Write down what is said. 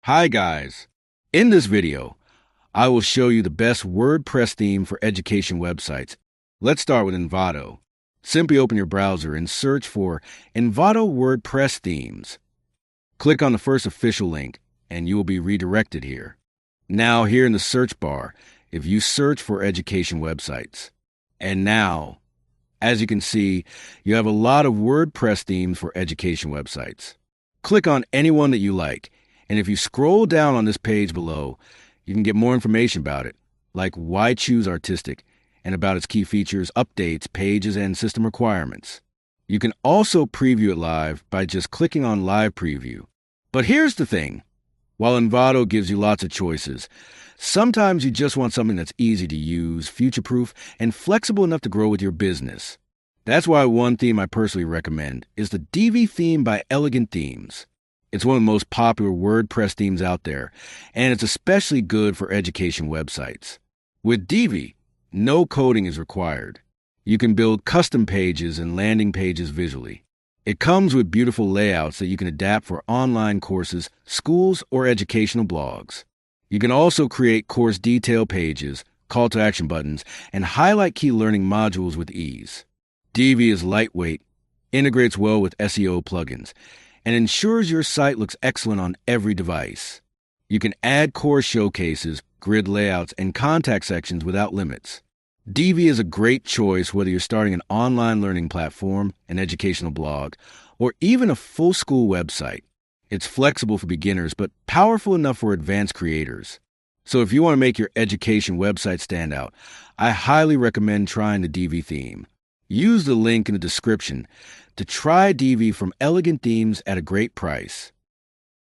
Hi guys! In this video, I will show you the best WordPress theme for education websites. Let's start with Envato. Simply open your browser and search for Envato WordPress themes. Click on the first official link and you will be redirected here. Now here in the search bar, if you search for education websites. And now, as you can see, you have a lot of WordPress themes for education websites. Click on any one that you like. And if you scroll down on this page below, you can get more information about it, like why choose artistic, and about its key features, updates, pages, and system requirements. You can also preview it live by just clicking on Live Preview. But here's the thing. While Envato gives you lots of choices, sometimes you just want something that's easy to use, future-proof, and flexible enough to grow with your business. That's why one theme I personally recommend is the Divi theme by Elegant Themes. It's one of the most popular WordPress themes out there, and it's especially good for education websites. With Divi, no coding is required. You can build custom pages and landing pages visually. It comes with beautiful layouts that you can adapt for online courses, schools, or educational blogs. You can also create course detail pages, call to action buttons, and highlight key learning modules with ease. Divi is lightweight, integrates well with SEO plugins, and ensures your site looks excellent on every device. You can add course showcases, grid layouts, and contact sections without limits. Divi is a great choice whether you're starting an online learning platform, an educational blog, or even a full school website. It's flexible for beginners, but powerful enough for advanced creators. So if you want to make your education website stand out, I highly recommend trying the Divi theme. Use the link in the description to try Divi from Elegant Themes at a great price.